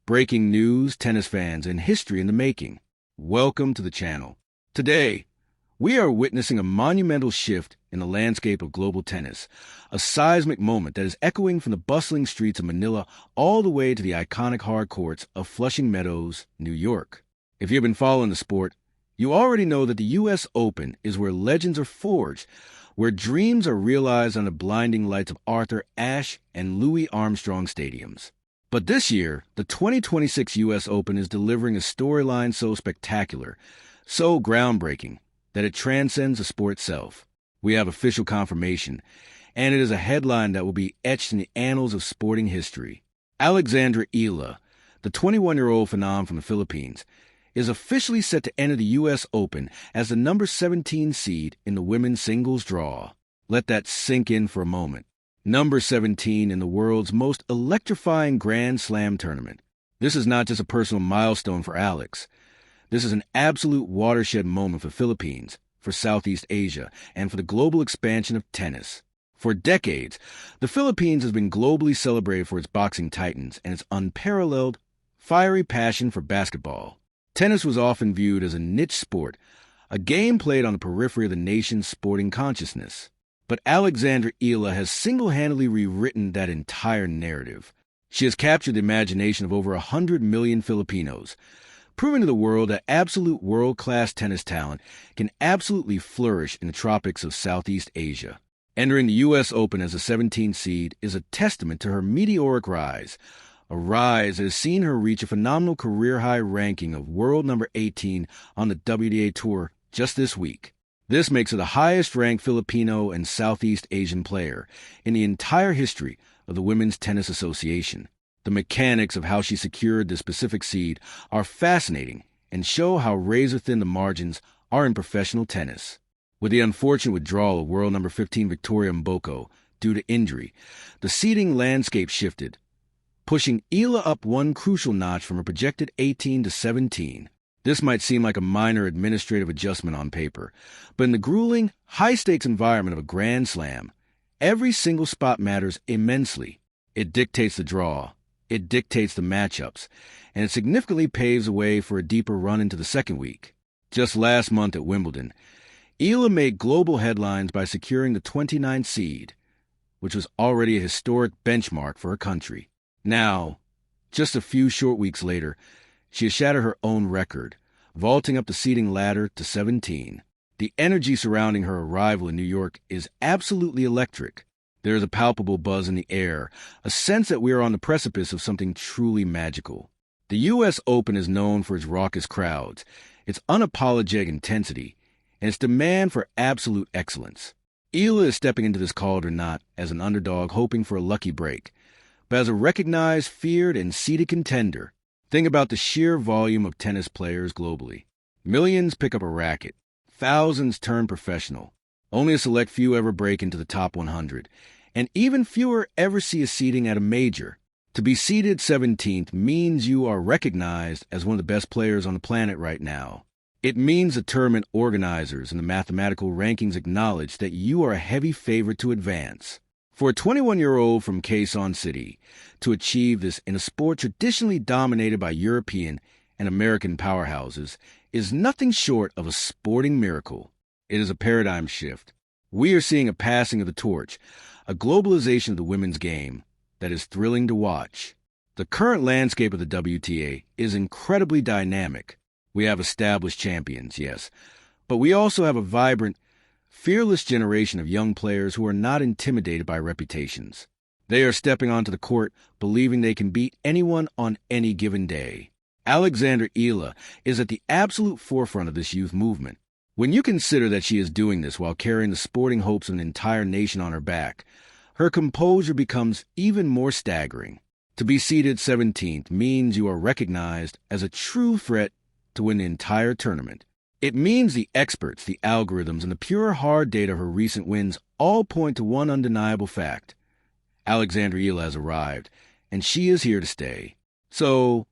Breaking news, tennis fans, and history in the making. Welcome to the channel. Today, we are witnessing a monumental shift in the landscape of global tennis, a seismic moment that is echoing from the bustling streets of Manila all the way to the iconic hard courts of Flushing Meadows, New York. If you've been following the sport, you already know that the U.S. Open is where legends are forged, where dreams are realized under blinding lights of Arthur Ashe and Louis Armstrong stadiums. But this year, the 2026 U.S. Open is delivering a storyline so spectacular, so groundbreaking, that it transcends the sport itself. We have official confirmation, and it is a headline that will be etched in the annals of sporting history. Alexandra Eala, the 21-year-old phenom from the Philippines, is officially set to enter the U.S. Open as the number 17 seed in the women's singles draw. Let that sink in for a moment. Number 17 in the world's most electrifying Grand Slam tournament. This is not just a personal milestone for Alex. This is an absolute watershed moment for Philippines, for Southeast Asia, and for the global expansion of tennis. For decades, the Philippines has been globally celebrated for its boxing titans and its unparalleled, fiery passion for basketball. Tennis was often viewed as a niche sport, a game played on the periphery of the nation's sporting consciousness. But Alexandra Eala has single-handedly rewritten that entire narrative. She has captured the imagination of over 100 million Filipinos, proving to the world that absolute world-class tennis talent can absolutely flourish in the tropics of Southeast Asia. Entering the U.S. Open as a 17th seed is a testament to her meteoric rise, a rise that has seen her reach a phenomenal career-high ranking of world number 18 on the WTA Tour just this week. This makes her the highest-ranked Filipino and Southeast Asian player in the entire history of the Women's Tennis Association. The mechanics of how she secured this specific seed are fascinating and show how razor-thin the margins are in professional tennis. With the unfortunate withdrawal of world number 15 Victoria Mboko due to injury, the seeding landscape shifted, pushing Eala up one crucial notch from a projected 18 to 17. This might seem like a minor administrative adjustment on paper, but in the grueling, high-stakes environment of a Grand Slam, every single spot matters immensely. It dictates the draw, it dictates the matchups, and it significantly paves the way for a deeper run into the second week. Just last month at Wimbledon, Eala made global headlines by securing the 29th seed, which was already a historic benchmark for her country. Now, just a few short weeks later, she has shattered her own record, vaulting up the seeding ladder to 17. The energy surrounding her arrival in New York is absolutely electric. There is a palpable buzz in the air, a sense that we are on the precipice of something truly magical. The U.S. Open is known for its raucous crowds, its unapologetic intensity, and its demand for absolute excellence. Eala is stepping into this cauldron not as an underdog hoping for a lucky break, but as a recognized, feared, and seeded contender. Think about the sheer volume of tennis players globally. Millions pick up a racket. Thousands turn professional. Only a select few ever break into the top 100. And even fewer ever see a seeding at a major. To be seeded 17th means you are recognized as one of the best players on the planet right now. It means the tournament organizers and the mathematical rankings acknowledge that you are a heavy favorite to advance. For a 21-year-old from Quezon City to achieve this in a sport traditionally dominated by European and American powerhouses is nothing short of a sporting miracle. It is a paradigm shift. We are seeing a passing of the torch, a globalization of the women's game that is thrilling to watch. The current landscape of the WTA is incredibly dynamic. We have established champions, yes, but we also have a vibrant, fearless generation of young players who are not intimidated by reputations. They are stepping onto the court believing they can beat anyone on any given day. Alexandra Eala is at the absolute forefront of this youth movement. When you consider that she is doing this while carrying the sporting hopes of an entire nation on her back, her composure becomes even more staggering. To be seeded 17th means you are recognized as a true threat to win the entire tournament. It means the experts, the algorithms, and the pure hard data of her recent wins all point to one undeniable fact. Alexandra Eala has arrived, and she is here to stay. So,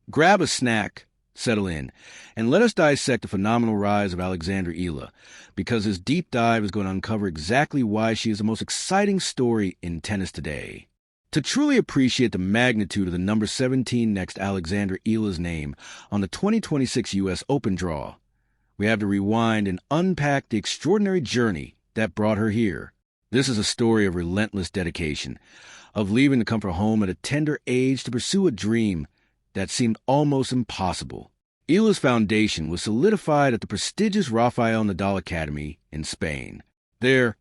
grab a snack, settle in, and let us dissect the phenomenal rise of Alexandra Eala, because this deep dive is going to uncover exactly why she is the most exciting story in tennis today. To truly appreciate the magnitude of the number 17 next to Alexandra Eala's name on the 2026 U.S. Open draw, we have to rewind and unpack the extraordinary journey that brought her here. This is a story of relentless dedication, of leaving the comfort home at a tender age to pursue a dream that seemed almost impossible. Eala's foundation was solidified at the prestigious Rafael Nadal Academy in Spain. There,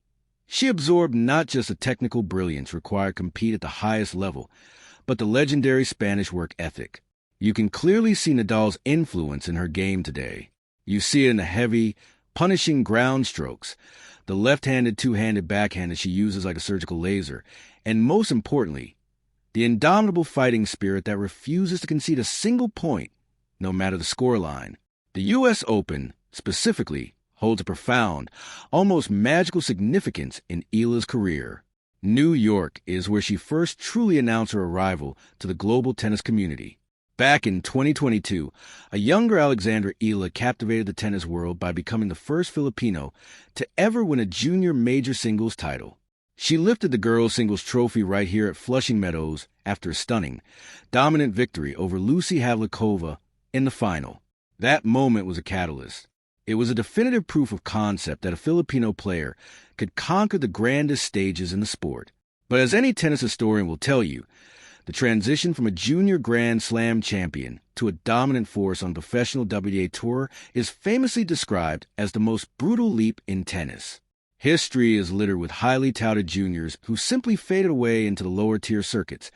she absorbed not just the technical brilliance required to compete at the highest level, but the legendary Spanish work ethic. You can clearly see Nadal's influence in her game today. You see it in the heavy, punishing ground strokes, the left-handed two-handed backhand that she uses like a surgical laser, and most importantly, the indomitable fighting spirit that refuses to concede a single point, no matter the scoreline. The U.S. Open, specifically, holds a profound, almost magical significance in Eala's career. New York is where she first truly announced her arrival to the global tennis community. Back in 2022, a younger Alexandra Eala captivated the tennis world by becoming the first Filipino to ever win a junior major singles title. She lifted the girls' singles trophy right here at Flushing Meadows after a stunning, dominant victory over Lucy Havlikova in the final. That moment was a catalyst. It was a definitive proof of concept that a Filipino player could conquer the grandest stages in the sport. But as any tennis historian will tell you, the transition from a junior Grand Slam champion to a dominant force on professional WTA Tour is famously described as the most brutal leap in tennis. History is littered with highly touted juniors who simply faded away into the lower-tier circuits,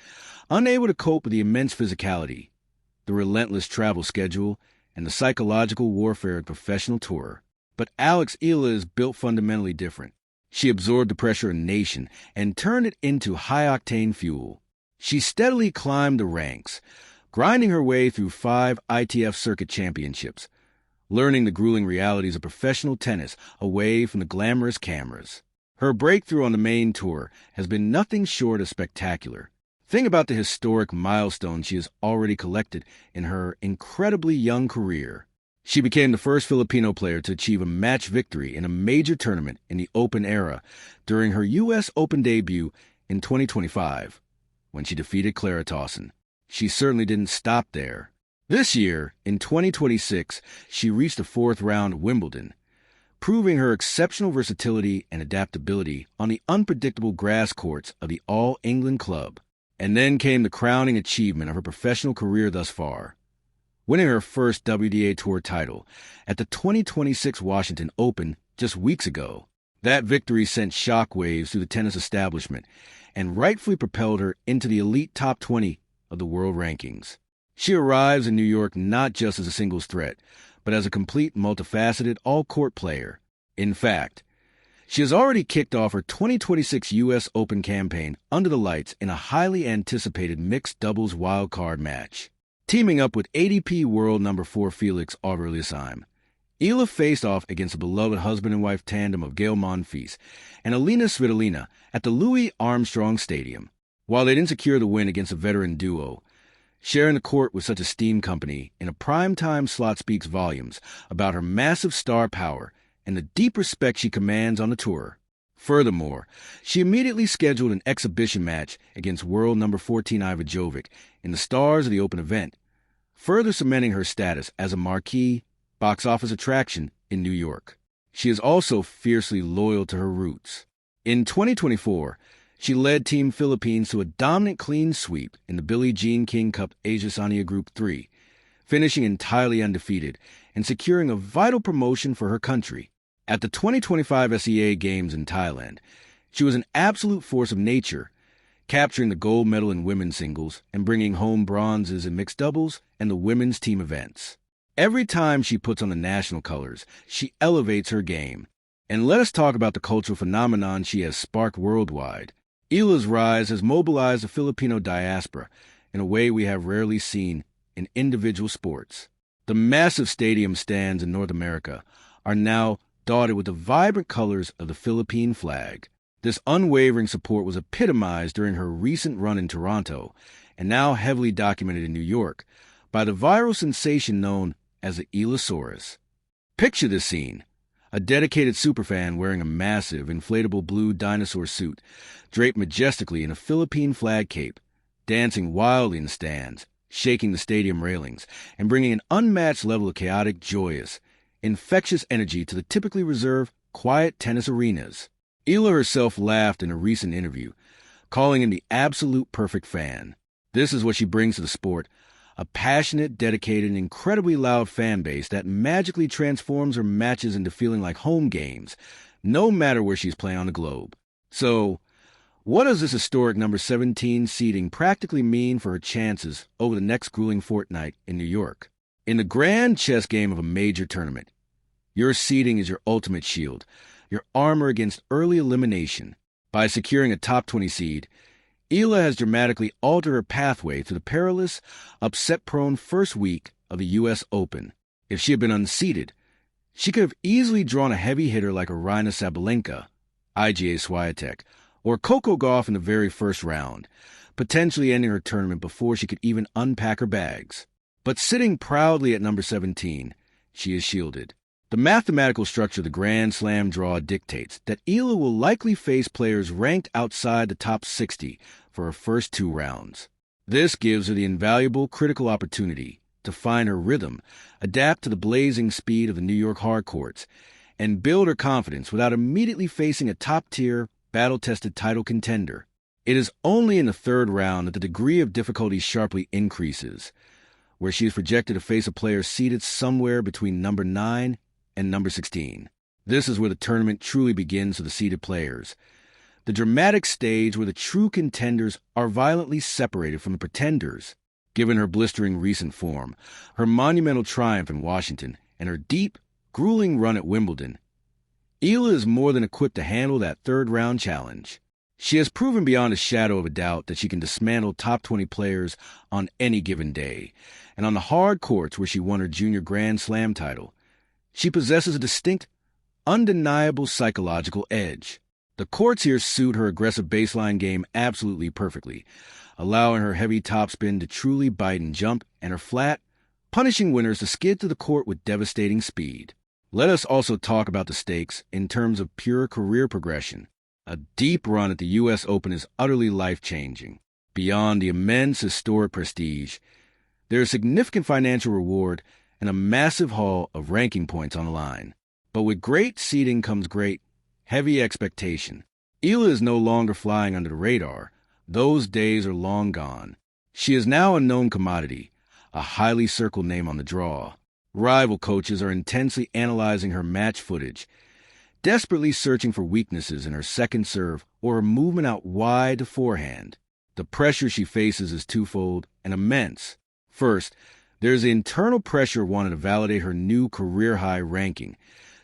unable to cope with the immense physicality, the relentless travel schedule, and the psychological warfare of the professional tour. But Alex Eala is built fundamentally different. She absorbed the pressure of a nation and turned it into high-octane fuel. She steadily climbed the ranks, grinding her way through 5 ITF Circuit Championships, learning the grueling realities of professional tennis away from the glamorous cameras. Her breakthrough on the main tour has been nothing short of spectacular. Think about the historic milestones she has already collected in her incredibly young career. She became the first Filipino player to achieve a match victory in a major tournament in the Open era during her U.S. Open debut in 2025, when she defeated Clara Tauson. She certainly didn't stop there. This year, in 2026, she reached the 4th round of Wimbledon, proving her exceptional versatility and adaptability on the unpredictable grass courts of the All England Club. And then came the crowning achievement of her professional career thus far, winning her first WTA Tour title at the 2026 Washington Open just weeks ago. That victory sent shockwaves through the tennis establishment and rightfully propelled her into the elite top 20 of the world rankings. She arrives in New York not just as a singles threat, but as a complete, multifaceted, all-court player. In fact, she has already kicked off her 2026 U.S. Open campaign under the lights in a highly anticipated mixed doubles wildcard match. Teaming up with ADP World No. 4 Felix Auger-Aliassime, Eala faced off against a beloved husband and wife tandem of Gael Monfils and Alina Svitolina at the Louis Armstrong Stadium. While they didn't secure the win against a veteran duo, sharing the court with such esteemed company in a primetime slot speaks volumes about her massive star power and the deep respect she commands on the tour. Furthermore, she immediately scheduled an exhibition match against world number 14 Iva Jovic in the stars of the Open event, further cementing her status as a marquee box office attraction in New York. She is also fiercely loyal to her roots. In 2024, she led Team Philippines to a dominant clean sweep in the Billie Jean King Cup Asia Oceania Group 3, finishing entirely undefeated and securing a vital promotion for her country. At the 2025 SEA Games in Thailand, she was an absolute force of nature, capturing the gold medal in women's singles and bringing home bronzes in mixed doubles and the women's team events. Every time she puts on the national colors, she elevates her game. And let us talk about the cultural phenomenon she has sparked worldwide. Eala's rise has mobilized the Filipino diaspora in a way we have rarely seen in individual sports. The massive stadium stands in North America are now dotted with the vibrant colors of the Philippine flag. This unwavering support was epitomized during her recent run in Toronto, and now heavily documented in New York, by the viral sensation known as the Ealasaurus. Picture this scene. a dedicated superfan wearing a massive, inflatable blue dinosaur suit, draped majestically in a Philippine flag cape, dancing wildly in the stands, shaking the stadium railings, and bringing an unmatched level of chaotic, joyous, infectious energy to the typically reserved, quiet tennis arenas. Eala herself laughed in a recent interview, calling him the absolute perfect fan. This is what she brings to the sport: a passionate, dedicated, and incredibly loud fan base that magically transforms her matches into feeling like home games, no matter where she's playing on the globe. So, what does this historic number 17 seeding practically mean for her chances over the next grueling fortnight in New York? In the grand chess game of a major tournament, your seeding is your ultimate shield, your armor against early elimination. By securing a top 20 seed, Eala has dramatically altered her pathway to the perilous, upset-prone first week of the U.S. Open. If she had been unseeded, she could have easily drawn a heavy hitter like Aryna Sabalenka, IGA Swiatek, or Coco Gauff in the very first round, potentially ending her tournament before she could even unpack her bags. But sitting proudly at number 17, she is shielded. The mathematical structure of the Grand Slam draw dictates that Eala will likely face players ranked outside the top 60 for her first 2 rounds. This gives her the invaluable critical opportunity to find her rhythm, adapt to the blazing speed of the New York hard courts, and build her confidence without immediately facing a top-tier, battle-tested title contender. It is only in the 3rd round that the degree of difficulty sharply increases, where she is projected to face a player seated somewhere between number 9 and number 16. This is where the tournament truly begins for the seeded players, the dramatic stage where the true contenders are violently separated from the pretenders. Given her blistering recent form, her monumental triumph in Washington, and her deep, grueling run at Wimbledon, Eala is more than equipped to handle that 3rd-round challenge. She has proven beyond a shadow of a doubt that she can dismantle top 20 players on any given day, and on the hard courts where she won her junior Grand Slam title, she possesses a distinct, undeniable psychological edge. The courts here suit her aggressive baseline game absolutely perfectly, allowing her heavy topspin to truly bite and jump, and her flat, punishing winners to skid to the court with devastating speed. Let us also talk about the stakes in terms of pure career progression. A deep run at the U.S. Open is utterly life-changing. Beyond the immense historic prestige, there is significant financial reward and a massive haul of ranking points on the line. But with great seeding comes great, heavy expectation. Eala is no longer flying under the radar. Those days are long gone. She is now a known commodity, a highly circled name on the draw. Rival coaches are intensely analyzing her match footage, desperately searching for weaknesses in her second serve or her movement out wide to forehand. The pressure she faces is twofold and immense. First, there is the internal pressure wanting to validate her new career-high ranking,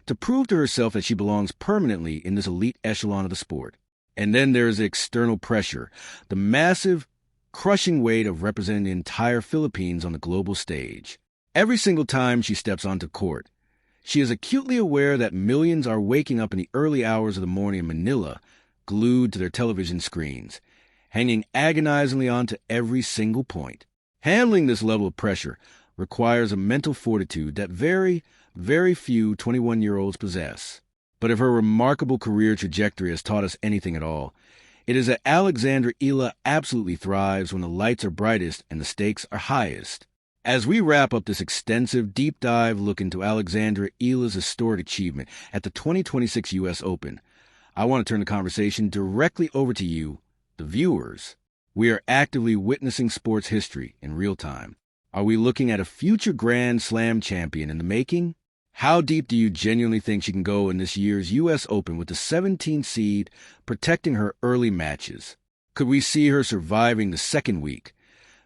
to prove to herself that she belongs permanently in this elite echelon of the sport. And then there is the external pressure, the massive, crushing weight of representing the entire Philippines on the global stage. Every single time she steps onto court, she is acutely aware that millions are waking up in the early hours of the morning in Manila, glued to their television screens, hanging agonizingly onto every single point. Handling this level of pressure requires a mental fortitude that very, very few 21-year-olds possess. But if her remarkable career trajectory has taught us anything at all, it is that Alexandra Eala absolutely thrives when the lights are brightest and the stakes are highest. As we wrap up this extensive, deep dive look into Alexandra Eala's historic achievement at the 2026 U.S. Open, I want to turn the conversation directly over to you, the viewers. We are actively witnessing sports history in real time. Are we looking at a future Grand Slam champion in the making? How deep do you genuinely think she can go in this year's U.S. Open with the 17th seed protecting her early matches? Could we see her surviving the second week,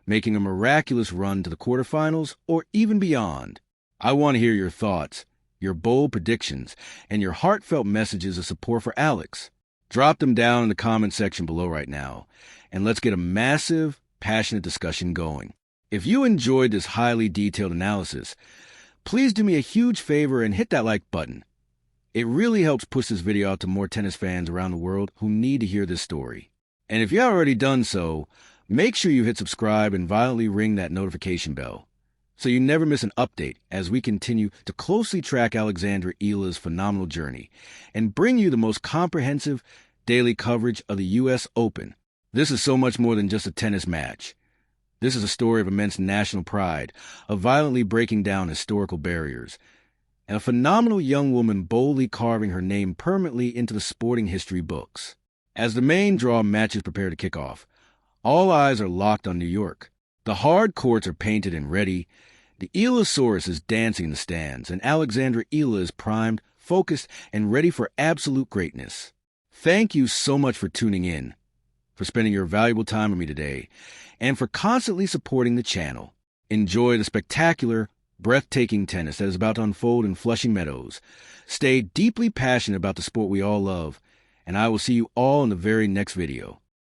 making a miraculous run to the quarterfinals or even beyond? I want to hear your thoughts, your bold predictions, and your heartfelt messages of support for Alex. Drop them down in the comment section below right now, and let's get a massive, passionate discussion going. If you enjoyed this highly detailed analysis, please do me a huge favor and hit that like button. It really helps push this video out to more tennis fans around the world who need to hear this story. And if you haven't already done so, make sure you hit subscribe and violently ring that notification bell. so you never miss an update as we continue to closely track Alexandra Eala's phenomenal journey and bring you the most comprehensive daily coverage of the U.S. Open. This is so much more than just a tennis match. This is a story of immense national pride, of violently breaking down historical barriers, and a phenomenal young woman boldly carving her name permanently into the sporting history books. As the main draw matches prepare to kick off, all eyes are locked on New York. The hard courts are painted and ready. The Ealasaurus is dancing in the stands, and Alexandra Eala is primed, focused, and ready for absolute greatness. Thank you so much for tuning in, for spending your valuable time with me today, and for constantly supporting the channel. Enjoy the spectacular, breathtaking tennis that is about to unfold in Flushing Meadows. Stay deeply passionate about the sport we all love, and I will see you all in the very next video.